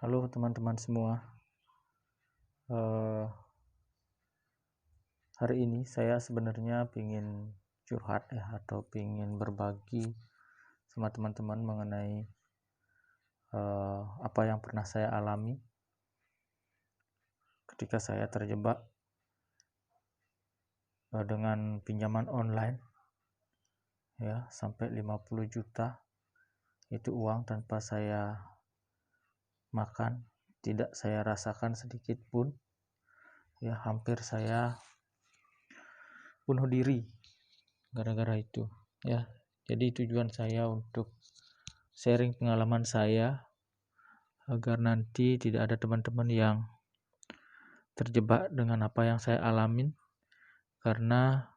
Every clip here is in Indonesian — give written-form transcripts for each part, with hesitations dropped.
Halo teman-teman semua. Eh, Hari ini saya sebenarnya ingin curhat atau ingin berbagi sama teman-teman mengenai apa yang pernah saya alami ketika saya terjebak dengan pinjaman online, ya, sampai 50 juta. Itu uang tanpa saya makan, tidak saya rasakan sedikit pun. Ya, hampir saya bunuh diri gara-gara itu, ya. Jadi tujuan saya untuk sharing pengalaman saya agar nanti tidak ada teman-teman yang terjebak dengan apa yang saya alamin, karena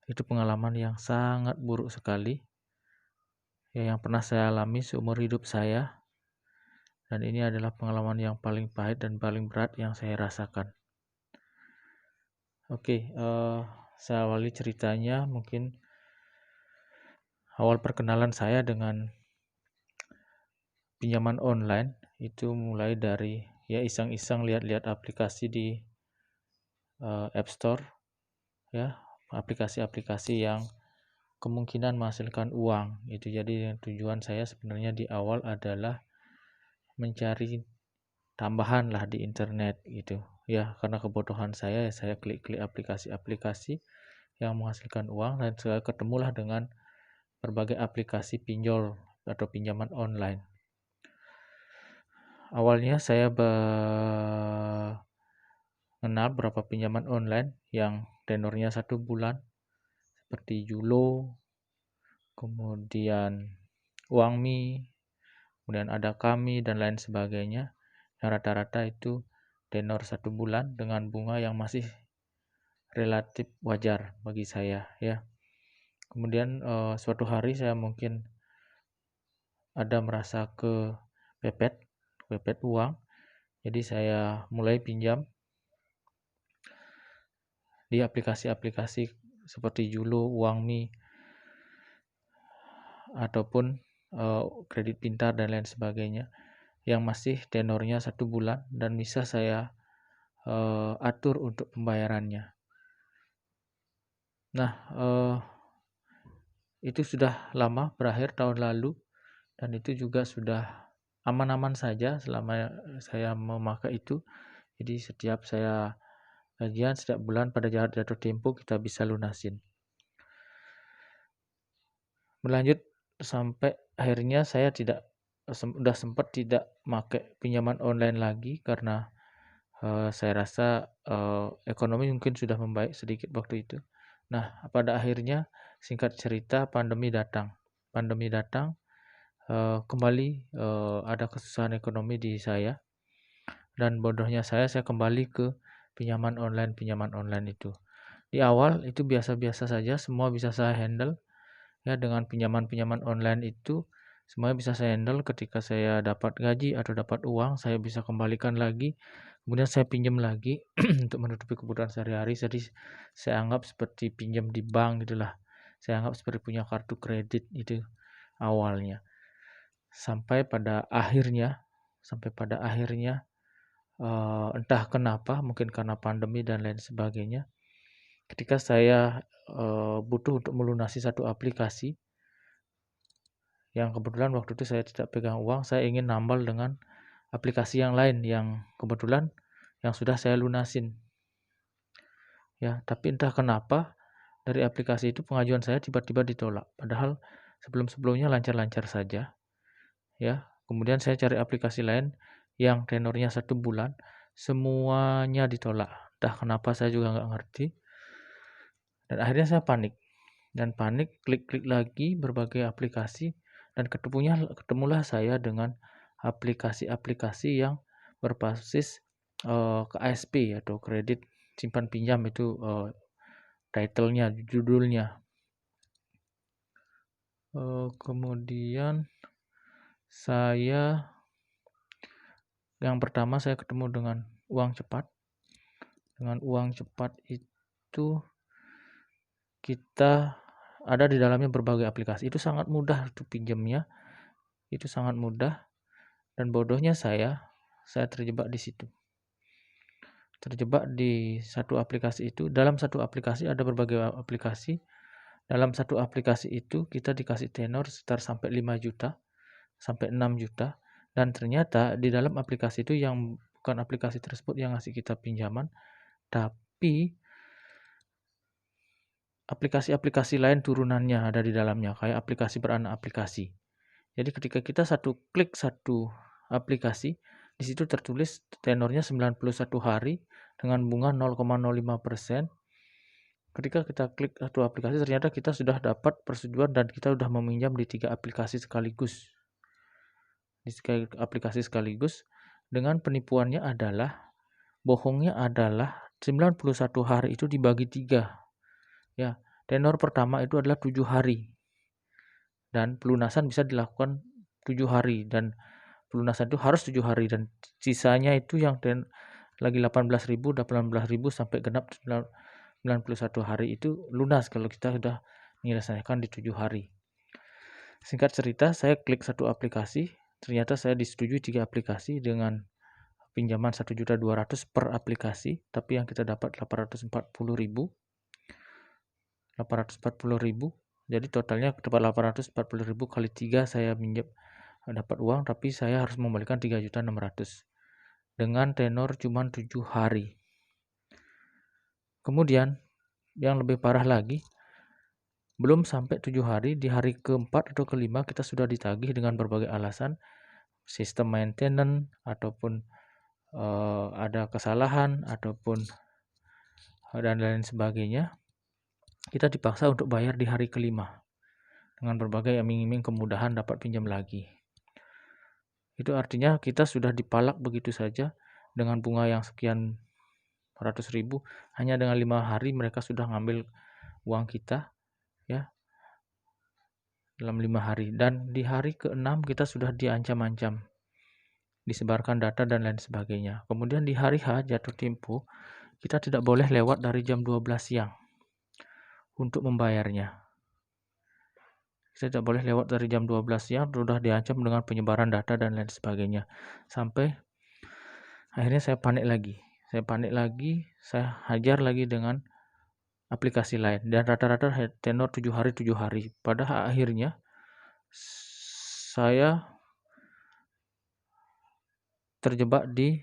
itu pengalaman yang sangat buruk sekali ya, yang pernah saya alami seumur hidup saya, dan ini adalah pengalaman yang paling pahit dan paling berat yang saya rasakan. Oke, saya awali ceritanya. Mungkin awal perkenalan saya dengan pinjaman online itu mulai dari ya iseng-iseng lihat-lihat aplikasi di App Store, ya, aplikasi-aplikasi yang kemungkinan menghasilkan uang itu. Jadi tujuan saya sebenarnya di awal adalah mencari tambahan lah di internet gitu ya, karena kebodohan saya klik-klik aplikasi-aplikasi yang menghasilkan uang, dan saya ketemulah dengan berbagai aplikasi pinjol atau pinjaman online. Awalnya saya mengenal beberapa pinjaman online yang tenornya 1 bulan seperti Julo, kemudian Uangmi, kemudian ada Kami dan lain sebagainya, yang rata-rata itu tenor 1 bulan dengan bunga yang masih relatif wajar bagi saya, ya. Kemudian suatu hari saya mungkin ada merasa kepepet uang, jadi saya mulai pinjam di aplikasi-aplikasi seperti Julo, Uangmi, ataupun kredit pintar dan lain sebagainya yang masih tenornya 1 bulan dan bisa saya atur untuk pembayarannya. Nah, itu sudah lama, berakhir tahun lalu, dan itu juga sudah aman-aman saja selama saya memakai itu. Jadi setiap saya gajian setiap bulan pada jatuh tempo kita bisa lunasin. Berlanjut sampai akhirnya saya sudah sempat tidak pakai pinjaman online lagi karena saya rasa ekonomi mungkin sudah membaik sedikit waktu itu. Nah, pada akhirnya singkat cerita pandemi datang. Kembali ada kesusahan ekonomi di saya, dan bodohnya saya kembali ke pinjaman online itu. Di awal itu biasa-biasa saja, semua bisa saya handle ya. Dengan pinjaman online itu semuanya bisa saya handle. Ketika saya dapat gaji atau dapat uang, saya bisa kembalikan lagi, kemudian saya pinjam lagi untuk menutupi kebutuhan sehari-hari. Jadi saya anggap seperti pinjam di bank gitulah. Saya anggap seperti punya kartu kredit itu awalnya. Sampai pada akhirnya entah kenapa, mungkin karena pandemi dan lain sebagainya, ketika saya butuh untuk melunasi satu aplikasi yang kebetulan waktu itu saya tidak pegang uang, saya ingin nambal dengan aplikasi yang lain yang kebetulan yang sudah saya lunasin, ya. Tapi entah kenapa dari aplikasi itu pengajuan saya tiba-tiba ditolak, padahal sebelum-sebelumnya lancar-lancar saja, ya. Kemudian saya cari aplikasi lain yang tenornya 1 bulan, semuanya ditolak. Entah kenapa saya juga nggak ngerti. Dan akhirnya saya panik, klik-klik lagi berbagai aplikasi, dan ketemulah saya dengan aplikasi-aplikasi yang berbasis KSP atau kredit simpan pinjam itu, titlenya, judulnya. Kemudian yang pertama saya ketemu dengan uang cepat. Dengan uang cepat itu kita ada di dalamnya berbagai aplikasi. Itu sangat mudah untuk pinjamnya. Itu sangat mudah. Dan bodohnya saya saya terjebak di situ. Terjebak di satu aplikasi itu. Dalam satu aplikasi ada berbagai aplikasi. Dalam satu aplikasi itu kita dikasih tenor sekitar sampai 5 juta, sampai 6 juta. Dan ternyata di dalam aplikasi itu yang bukan aplikasi tersebut yang ngasih kita pinjaman, tapi aplikasi-aplikasi lain turunannya ada di dalamnya, kayak aplikasi beranak aplikasi. Jadi ketika kita klik satu aplikasi, di situ tertulis tenornya 91 hari dengan bunga 0,05%. Ketika kita klik satu aplikasi, ternyata kita sudah dapat persetujuan dan kita sudah meminjam di 3 aplikasi sekaligus. Di 3 aplikasi sekaligus, dengan penipuannya adalah, bohongnya adalah 91 hari itu dibagi 3. Ya, tenor pertama itu adalah 7 hari. Dan pelunasan bisa dilakukan 7 hari, dan pelunasan itu harus 7 hari, dan sisanya itu yang lagi 18.000 sampai genap 91 hari itu lunas kalau kita sudah menyelesaikan di 7 hari. Singkat cerita, saya klik satu aplikasi, ternyata saya disetujui 3 aplikasi dengan pinjaman 1.200.000 per aplikasi, tapi yang kita dapat 840.000. Jadi totalnya dapat 840.000 kali 3 saya minjem dapat uang, tapi saya harus membalikan 3.600.000 dengan tenor cuma 7 hari. Kemudian yang lebih parah lagi, belum sampai 7 hari, di hari keempat atau kelima kita sudah ditagih dengan berbagai alasan, sistem maintenance ataupun ada kesalahan ataupun dan lain sebagainya. Kita dipaksa untuk bayar di hari kelima dengan berbagai iming-iming kemudahan dapat pinjam lagi. Itu artinya kita sudah dipalak begitu saja dengan bunga yang sekian ratus ribu, hanya dengan 5 hari mereka sudah ngambil uang kita, ya, dalam 5 hari. Dan di hari ke-6 kita sudah diancam-ancam, disebarkan data dan lain sebagainya. Kemudian di hari H jatuh tempo, kita tidak boleh lewat dari jam 12 siang untuk membayarnya. Kita tidak boleh lewat dari jam 12 siang, sudah diancam dengan penyebaran data dan lain sebagainya. Sampai akhirnya saya panik lagi. Saya hajar lagi dengan aplikasi lain. Dan rata-rata tenor 7 hari. Pada akhirnya saya terjebak di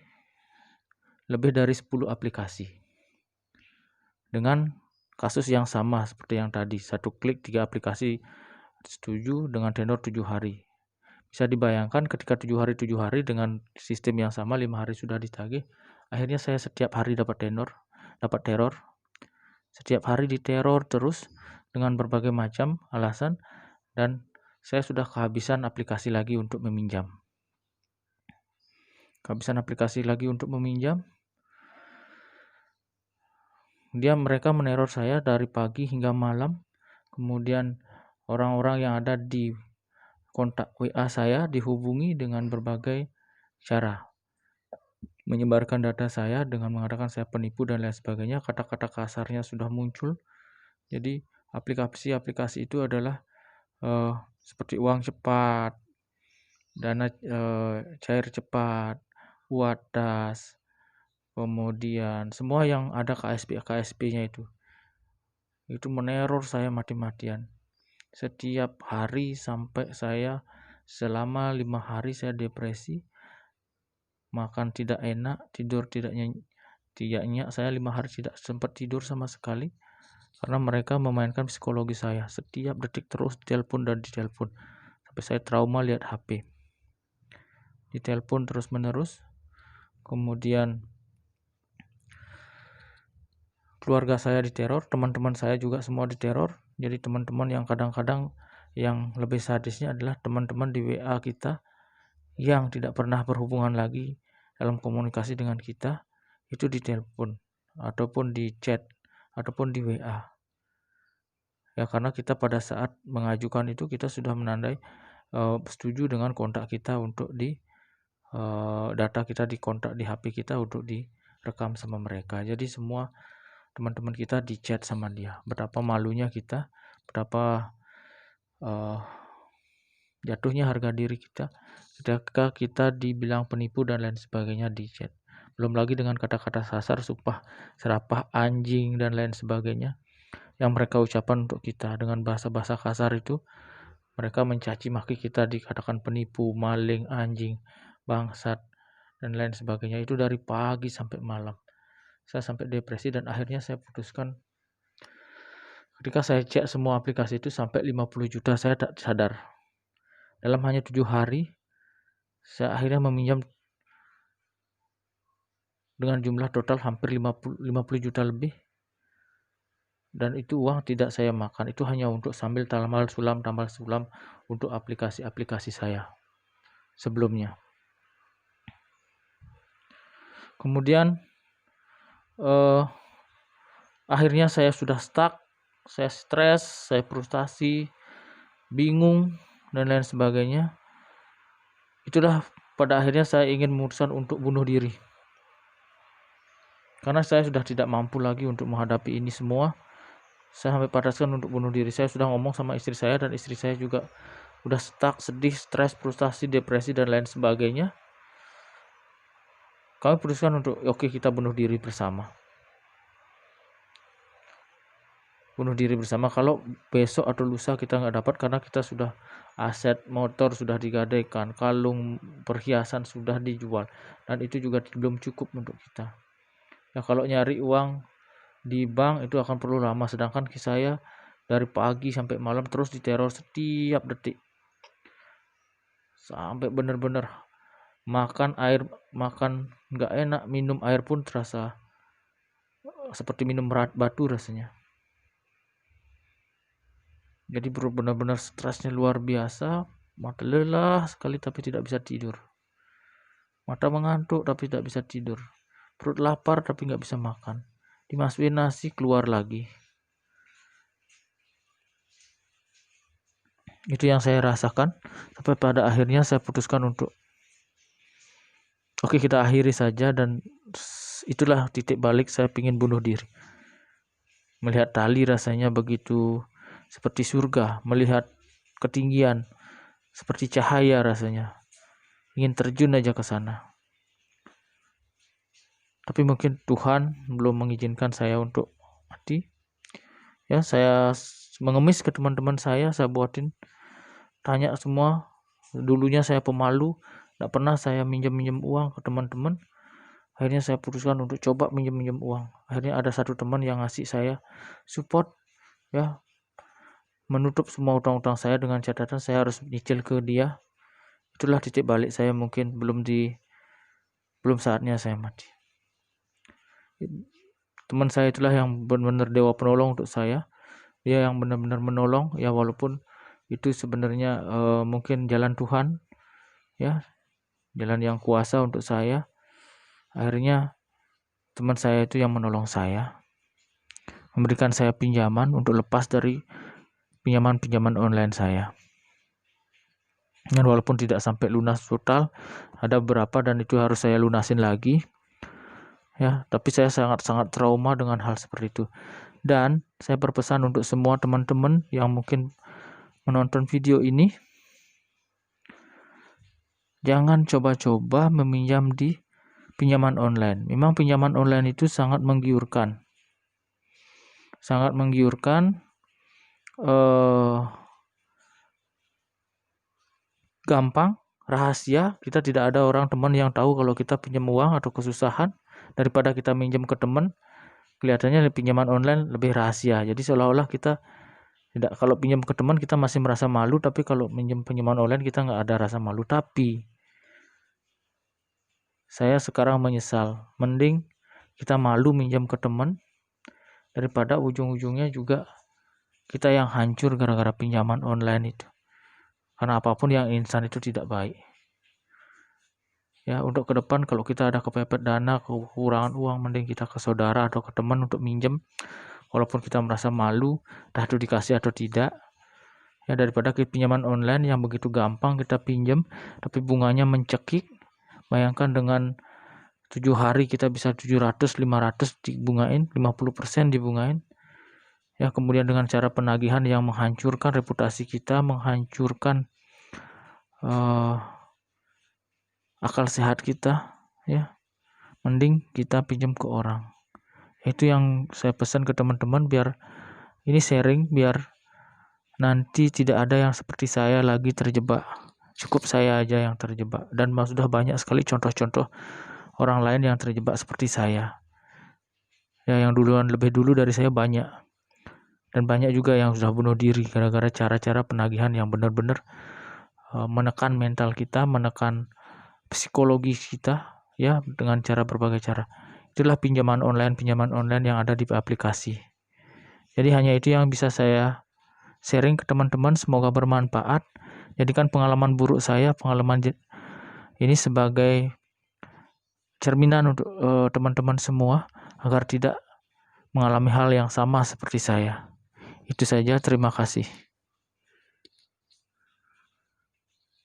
lebih dari 10 aplikasi. Dengan kasus yang sama seperti yang tadi. Satu klik 3 aplikasi setuju dengan tenor 7 hari. Bisa dibayangkan ketika 7 hari dengan sistem yang sama, 5 hari sudah ditagih. Akhirnya saya setiap hari dapat teror. Setiap hari diteror terus dengan berbagai macam alasan, dan saya sudah kehabisan aplikasi lagi untuk meminjam. Mereka meneror saya dari pagi hingga malam. Kemudian orang-orang yang ada di kontak WA saya dihubungi dengan berbagai cara, menyebarkan data saya dengan mengatakan saya penipu dan lain sebagainya. Kata-kata kasarnya sudah muncul. Jadi aplikasi-aplikasi itu adalah seperti uang cepat, dana cair cepat, Wadas, kemudian semua yang ada KSP-nya itu meneror saya mati-matian. Setiap hari sampai saya selama 5 hari saya depresi, makan tidak enak, tidur tidak nyenyak. Saya 5 hari tidak sempat tidur sama sekali karena mereka memainkan psikologi saya. Setiap detik terus ditelepon dan ditelepon sampai saya trauma lihat HP. Ditelepon terus menerus. Kemudian keluarga saya diteror, teman-teman saya juga semua diteror. Jadi teman-teman yang kadang-kadang yang lebih sadisnya adalah teman-teman di WA kita yang tidak pernah berhubungan lagi dalam komunikasi dengan kita, itu ditelepon ataupun di chat ataupun di WA. Ya, karena kita pada saat mengajukan itu kita sudah menandai setuju dengan kontak kita untuk data kita di kontak di HP kita untuk direkam sama mereka. Jadi semua teman-teman kita di chat sama dia. Betapa malunya kita, betapa Jatuhnya harga diri kita ketika kita dibilang penipu dan lain sebagainya di chat. Belum lagi dengan kata-kata kasar, sumpah, serapah, anjing, dan lain sebagainya yang mereka ucapkan untuk kita. Dengan bahasa-bahasa kasar itu, mereka mencaci maki kita, dikatakan penipu, maling, anjing, bangsat, dan lain sebagainya. Itu dari pagi sampai malam. Saya sampai depresi dan akhirnya saya putuskan, ketika saya cek semua aplikasi itu sampai 50 juta, saya tak sadar. Dalam hanya 7 hari, saya akhirnya meminjam dengan jumlah total hampir 50 juta lebih. Dan itu uang tidak saya makan, itu hanya untuk sambil tambal sulam untuk aplikasi-aplikasi saya sebelumnya. Kemudian akhirnya saya sudah stuck, saya stres, saya frustasi, bingung, dan lain sebagainya. Itulah pada akhirnya saya ingin memutuskan untuk bunuh diri. Karena saya sudah tidak mampu lagi untuk menghadapi ini semua. Saya sampai padatkan untuk bunuh diri. Saya sudah ngomong sama istri saya, dan istri saya juga udah stuck, sedih, stres, frustasi, depresi, dan lain sebagainya. Kami putuskan untuk oke, kita bunuh diri bersama. Bunuh diri bersama. Kalau besok atau lusa kita nggak dapat, karena kita sudah aset motor sudah digadaikan, kalung perhiasan sudah dijual, dan itu juga belum cukup untuk kita. Ya, kalau nyari uang di bank itu akan perlu lama, sedangkan saya dari pagi sampai malam terus diteror setiap detik, sampai benar-benar makan air, makan nggak enak, minum air pun terasa seperti minum batu rasanya. Jadi benar-benar stresnya luar biasa, mata lelah sekali tapi tidak bisa tidur, mata mengantuk tapi tidak bisa tidur, perut lapar tapi nggak bisa makan, dimasukin nasi keluar lagi. Itu yang saya rasakan sampai pada akhirnya saya putuskan untuk oke, kita akhiri saja. Dan itulah titik balik saya ingin bunuh diri. Melihat tali rasanya begitu seperti surga, melihat ketinggian seperti cahaya rasanya, ingin terjun aja ke sana. Tapi mungkin Tuhan belum mengizinkan saya untuk mati. Ya, saya mengemis ke teman-teman saya buatin, tanya semua. Dulunya saya pemalu, tidak pernah saya minjem uang ke teman-teman. Akhirnya saya putuskan untuk coba minjem uang. Akhirnya ada satu teman yang ngasih saya support, ya, menutup semua utang-utang saya dengan catatan saya harus nyicil ke dia. Itulah titik balik saya, mungkin belum saatnya saya mati. Teman saya itulah yang benar-benar dewa penolong untuk saya. Dia yang benar-benar menolong, ya, walaupun itu sebenarnya mungkin jalan Tuhan, ya, jalan yang kuasa untuk saya. Akhirnya teman saya itu yang menolong saya, memberikan saya pinjaman untuk lepas dari pinjaman online saya. Dan walaupun tidak sampai lunas total, ada beberapa dan itu harus saya lunasin lagi. Ya, tapi saya sangat-sangat trauma dengan hal seperti itu. Dan saya berpesan untuk semua teman-teman yang mungkin menonton video ini, jangan coba-coba meminjam di pinjaman online. Memang pinjaman online itu sangat menggiurkan. Sangat menggiurkan. Gampang, rahasia, kita tidak ada orang teman yang tahu kalau kita pinjam uang atau kesusahan. Daripada kita minjem ke teman, kelihatannya pinjaman online lebih rahasia. Jadi seolah-olah kita tidak, kalau pinjam ke teman kita masih merasa malu, tapi kalau pinjaman online kita nggak ada rasa malu. Tapi saya sekarang menyesal, mending kita malu minjam ke teman daripada ujung-ujungnya juga kita yang hancur gara-gara pinjaman online itu. Karena apapun yang instan itu tidak baik. Ya, untuk ke depan kalau kita ada kepepet dana, kekurangan uang, mending kita ke saudara atau ke teman untuk minjem. Walaupun kita merasa malu, entah itu dikasih atau tidak. Ya, daripada pinjaman online yang begitu gampang kita pinjam, tapi bunganya mencekik. Bayangkan dengan 7 hari kita bisa 700, 500 dibungain, 50% dibungain. Ya, kemudian dengan cara penagihan yang menghancurkan reputasi kita, menghancurkan akal sehat kita, ya, mending kita pinjam ke orang. Itu yang saya pesan ke teman-teman, biar ini sharing, biar nanti tidak ada yang seperti saya lagi terjebak. Cukup saya aja yang terjebak, dan sudah banyak sekali contoh-contoh orang lain yang terjebak seperti saya. Ya, yang lebih dulu dari saya banyak. Dan banyak juga yang sudah bunuh diri gara-gara cara-cara penagihan yang benar-benar menekan mental kita, menekan psikologi kita, ya, dengan cara berbagai cara. Itulah pinjaman online yang ada di aplikasi. Jadi hanya itu yang bisa saya sharing ke teman-teman, semoga bermanfaat. Jadikan pengalaman buruk saya, pengalaman ini sebagai cerminan untuk teman-teman semua, agar tidak mengalami hal yang sama seperti saya. Itu saja, terima kasih.